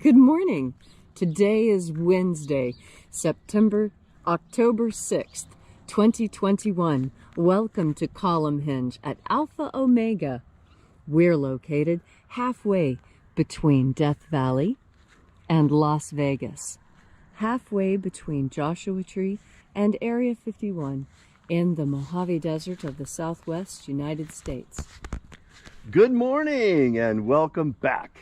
Good morning. Today is Wednesday, October 6th, 2021. Welcome to Column Hinge at Alpha Omega. We're located halfway between Death Valley and Las Vegas, halfway between Joshua Tree and Area 51 in the Mojave Desert of the Southwest United States. Good morning and welcome back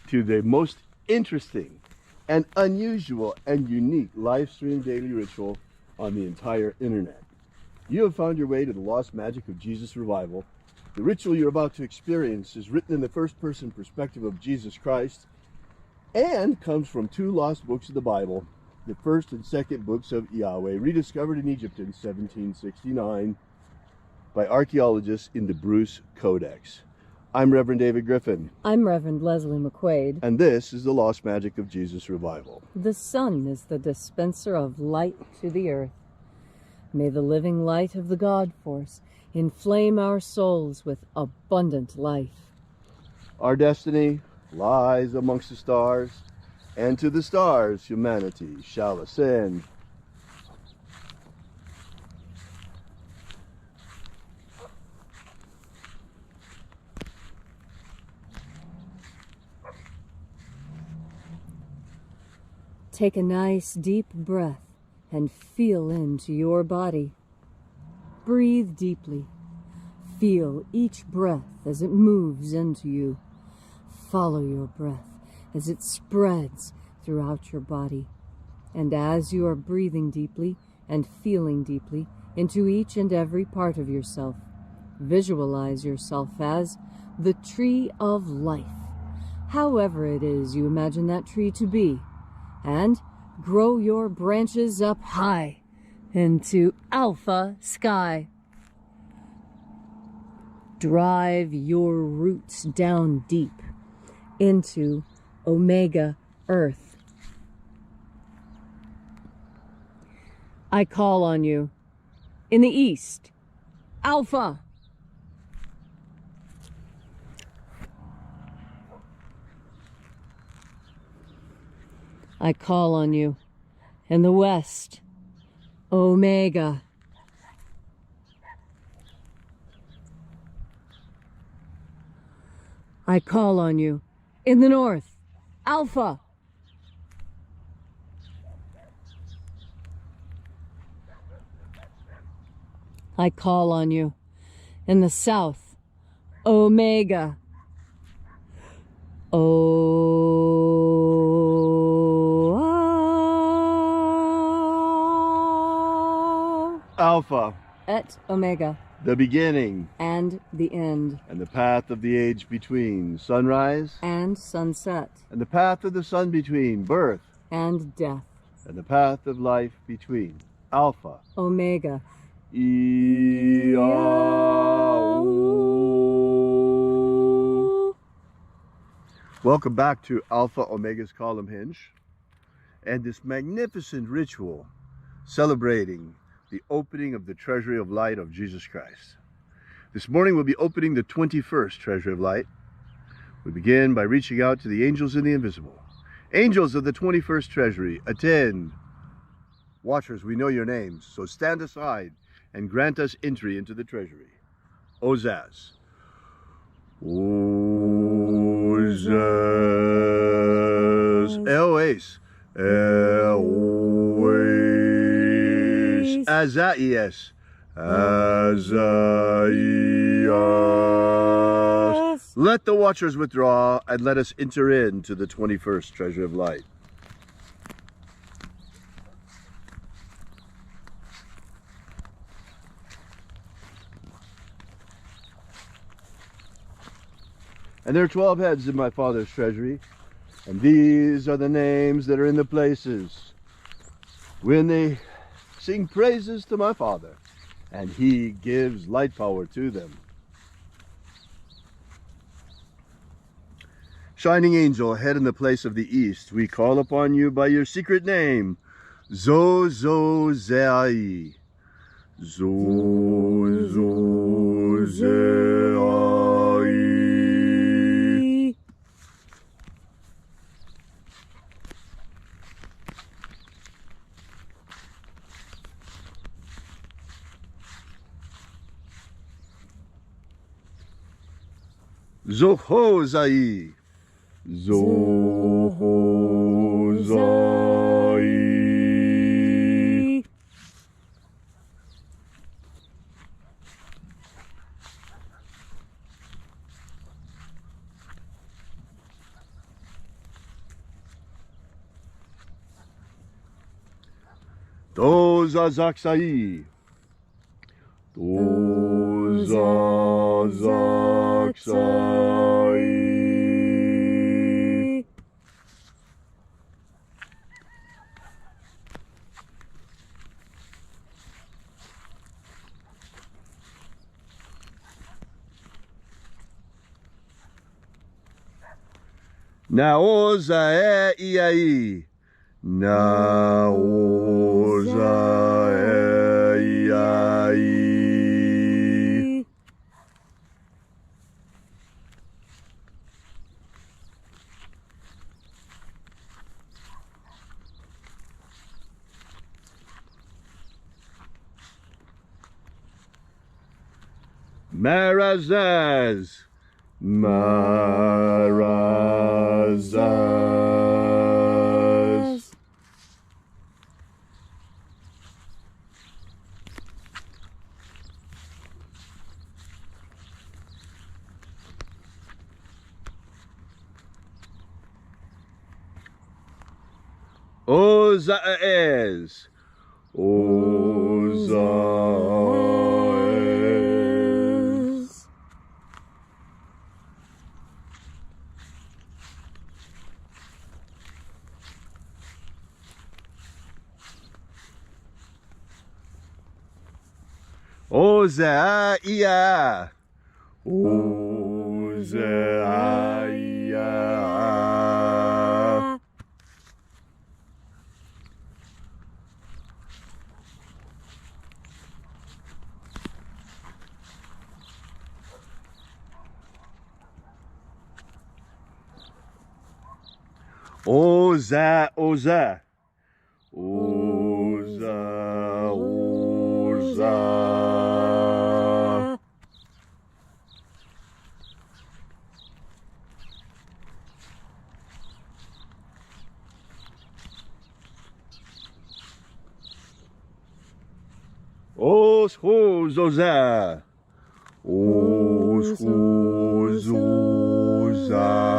to the most interesting and unusual and unique live stream daily ritual on the entire internet. You have found your way to the lost magic of Jesus revival. The ritual you're about to experience is written in the first person perspective of Jesus Christ and comes from two lost books of the Bible, the first and second books of IAOE, rediscovered in Egypt in 1769 by archaeologists in the Bruce Codex. I'm Reverend David Griffin. I'm Reverend Leslie McQuade. And this is the Lost Magic of Jesus Revival. The sun is the dispenser of light to the earth. May the living light of the God Force inflame our souls with abundant life. Our destiny lies amongst the stars, and to the stars humanity shall ascend. Take a nice deep breath and feel into your body. Breathe deeply. Feel each breath as it moves into you. Follow your breath as it spreads throughout your body. And as you are breathing deeply and feeling deeply into each and every part of yourself, visualize yourself as the tree of life, however it is you imagine that tree to be. And grow your branches up high into alpha sky. Drive your roots down deep into omega earth. I call on you in the east, alpha. I call on you in the west, Omega. I call on you in the north, Alpha. I call on you in the south, Omega. Alpha. Et Omega. The beginning. And the end. And the path of the age between. Sunrise. And sunset. And the path of the sun between. Birth. And death. And the path of life between. Alpha. Omega. IAOE. Welcome back to Alpha Omega's Column Hinge and this magnificent ritual celebrating the opening of the Treasury of Light of Jesus Christ. This morning we'll be opening the 21st Treasury of Light. We begin by reaching out to the angels in the invisible. Angels of the 21st Treasury, attend. Watchers, we know your names, so stand aside and grant us entry into the Treasury. Ozaz. Ozaz. Eoes. Eoes. Azaias. Azaias. Let the watchers withdraw and let us enter into the 21st Treasury of Light. And there are 12 heads in my Father's treasury, and these are the names that are in the places when they sing praises to my Father, and He gives light power to them. Shining angel, head in the place of the east, we call upon you by your secret name, Zozozei. Zozozei. Zohozai. Zohozai. Dozazaksai. Dozazaksai. Naoza iai. Naoza iai. Marazaz. Marazaz. Ozaez. Ozaez. Ozaia. Ozaia. Oza, oza. Oza, oza. Os, hos, oza. Os, hos, oza.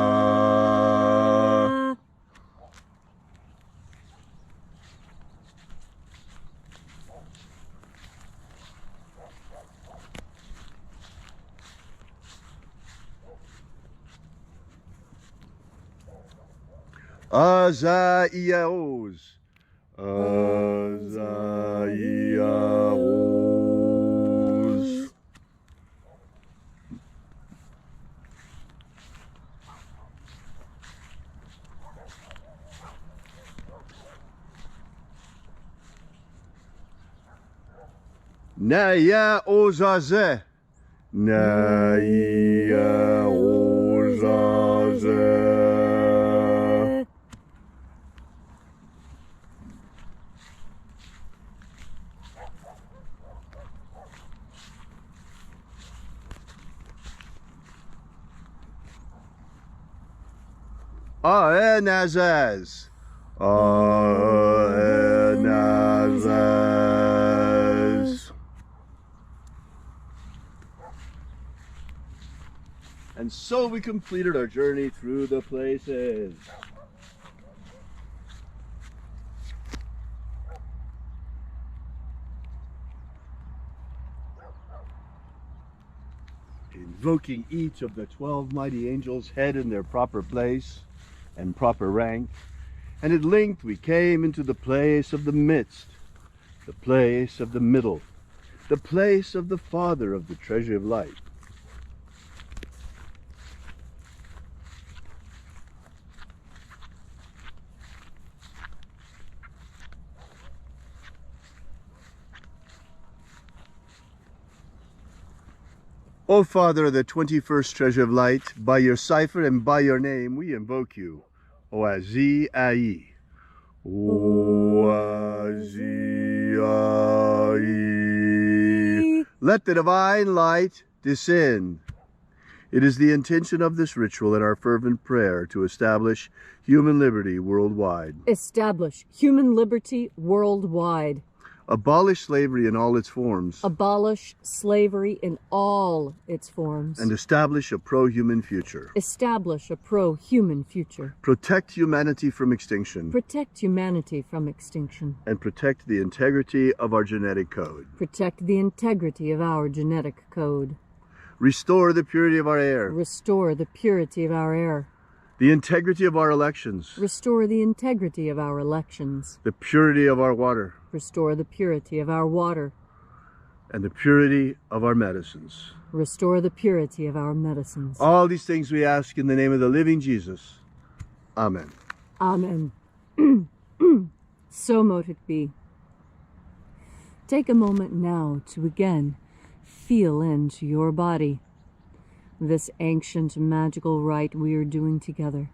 Azaiaos. Azaiaos. Naya ozaze. Naya ozaze. Aenazaz. Aenazaz. And so we completed our journey through the places. Invoking each of the 12 mighty angels' head in their proper place and proper rank, and at length we came into the place of the midst, the place of the middle, the place of the Father of the Treasury of Light. O Father of the 21st Treasure of Light, by your cipher and by your name we invoke you. Oazi Ai. Oazi Ai. Let the divine light descend. It is the intention of this ritual and our fervent prayer to establish human liberty worldwide. Establish human liberty worldwide. Abolish slavery in all its forms. Abolish slavery in all its forms. And establish a pro-human future. Establish a pro-human future. Protect humanity from extinction. Protect humanity from extinction. And protect the integrity of our genetic code. Protect the integrity of our genetic code. Restore the purity of our air. Restore the purity of our air. The integrity of our elections. Restore the integrity of our elections. The purity of our water. Restore the purity of our water. And the purity of our medicines. Restore the purity of our medicines. All these things we ask in the name of the living Jesus. Amen. Amen. So mote it be. Take a moment now to again feel into your body. This ancient magical rite we are doing together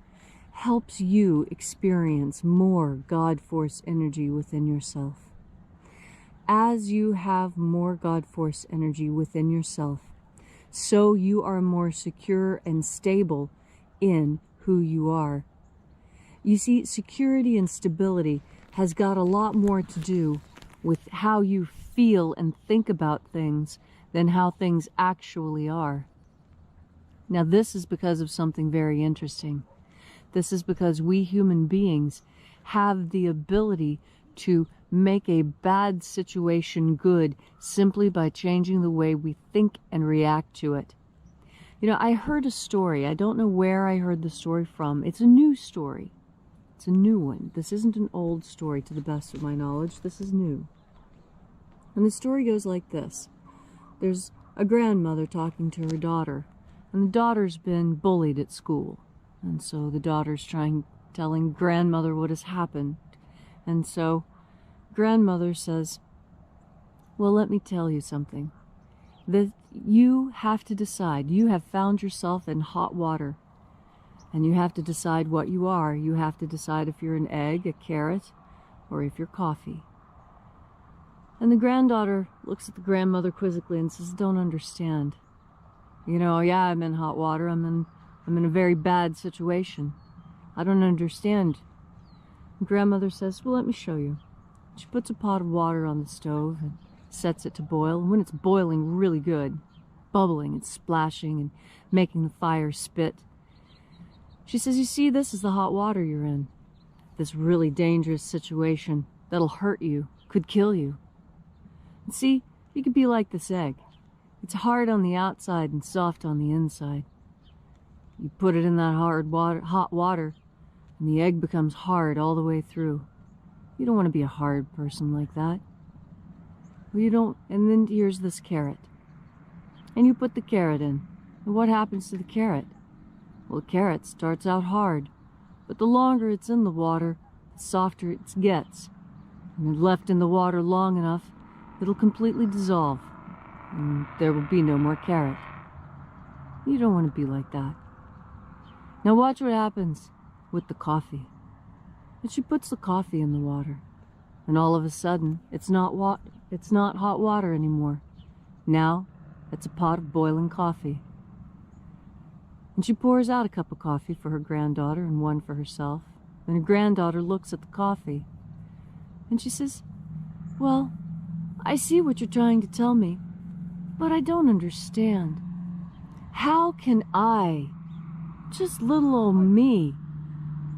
helps you experience more God Force energy within yourself. As you have more God Force energy within yourself, so you are more secure and stable in who you are. You see, security and stability has got a lot more to do with how you feel and think about things than how things actually are. Now, this is because of something very interesting. This is because we human beings have the ability to make a bad situation good simply by changing the way we think and react to it. You know, I heard a story. I don't know where I heard the story from. It's a new story. It's a new one. This isn't an old story to the best of my knowledge. This is new. And the story goes like this. There's a grandmother talking to her daughter. And the daughter's been bullied at school. And so the daughter's telling grandmother what has happened. And so grandmother says, well, let me tell you something. That you have to decide. You have found yourself in hot water. And you have to decide what you are. You have to decide if you're an egg, a carrot, or if you're coffee. And the granddaughter looks at the grandmother quizzically and says, don't understand. You know, yeah, I'm in hot water. I'm in a very bad situation. I don't understand. And grandmother says, well, let me show you. She puts a pot of water on the stove and sets it to boil. And when it's boiling really good, bubbling and splashing and making the fire spit, she says, you see, this is the hot water you're in. This really dangerous situation that'll hurt you, could kill you. And see, you could be like this egg. It's hard on the outside and soft on the inside. You put it in that hot water, and the egg becomes hard all the way through. You don't want to be a hard person like that. Well, you don't. And then here's this carrot. And you put the carrot in. And what happens to the carrot? Well, the carrot starts out hard, but the longer it's in the water, the softer it gets. And left in the water long enough, it'll completely dissolve. And there will be no more carrot. You don't want to be like that. Now watch what happens with the coffee. And she puts the coffee in the water. And all of a sudden, it's not hot water anymore. Now, it's a pot of boiling coffee. And she pours out a cup of coffee for her granddaughter and one for herself. And her granddaughter looks at the coffee. And she says, well, I see what you're trying to tell me. But I don't understand. How can I, just little old me,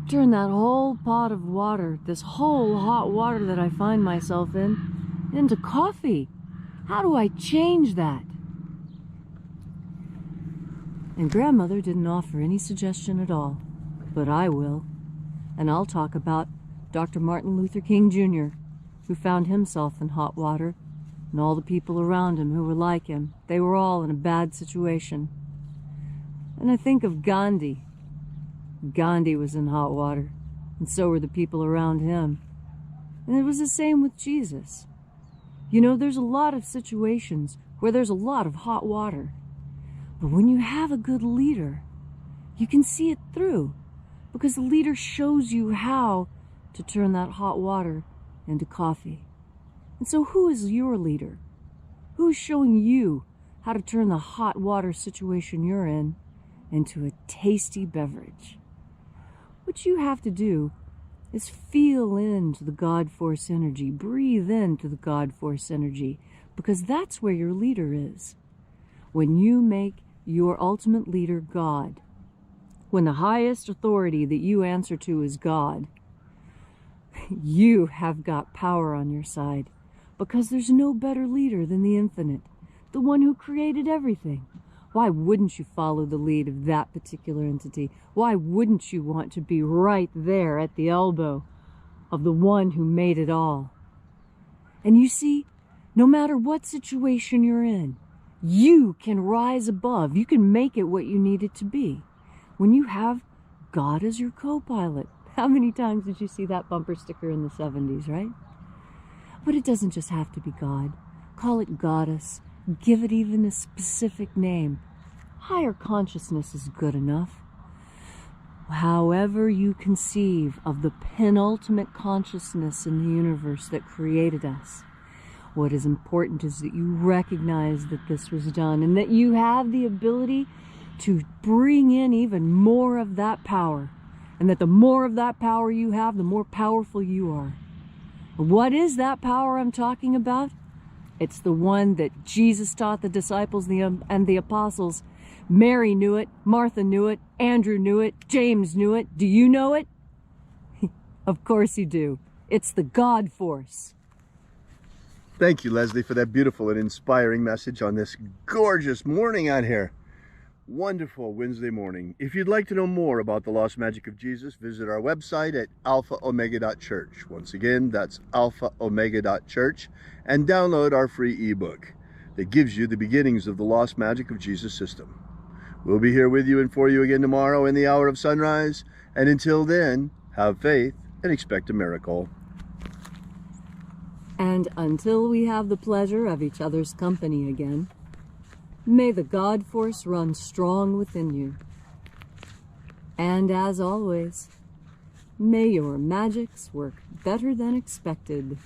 turn that whole pot of water, this whole hot water that I find myself in, into coffee? How do I change that? And grandmother didn't offer any suggestion at all, but I will. And I'll talk about Dr. Martin Luther King Jr., who found himself in hot water, and all the people around him who were like him. They were all in a bad situation. And I think of Gandhi. Gandhi was in hot water, and so were the people around him. And it was the same with Jesus. You know, there's a lot of situations where there's a lot of hot water. But when you have a good leader, you can see it through, because the leader shows you how to turn that hot water into coffee. And so who is your leader? Who is showing you how to turn the hot water situation you're in into a tasty beverage. What you have to do is feel into the God Force energy, breathe into the God Force energy, because that's where your leader is. When you make your ultimate leader God, when the highest authority that you answer to is God, you have got power on your side, because there's no better leader than the infinite, the one who created everything. Why wouldn't you follow the lead of that particular entity? Why wouldn't you want to be right there at the elbow of the one who made it all? And you see, no matter what situation you're in, you can rise above. You can make it what you need it to be. When you have God as your co-pilot. How many times did you see that bumper sticker in the 70s, right? But it doesn't just have to be God. Call it goddess. Give it even a specific name. Higher consciousness is good enough. However you conceive of the penultimate consciousness in the universe that created us, what is important is that you recognize that this was done and that you have the ability to bring in even more of that power. And that the more of that power you have, the more powerful you are. What is that power I'm talking about? It's the one that Jesus taught the disciples and the apostles. Mary knew it, Martha knew it, Andrew knew it, James knew it. Do you know it? Of course you do. It's the God Force. Thank you, Leslie, for that beautiful and inspiring message on this gorgeous morning out here. Wonderful Wednesday morning. If you'd like to know more about the lost magic of Jesus, visit our website at alphaomega.church. Once again, that's alphaomega.church, and download our free ebook that gives you the beginnings of the lost magic of Jesus system. We'll be here with you and for you again tomorrow in the hour of sunrise. And until then, have faith and expect a miracle. And until we have the pleasure of each other's company again, may the God Force run strong within you. And as always, may your magics work better than expected.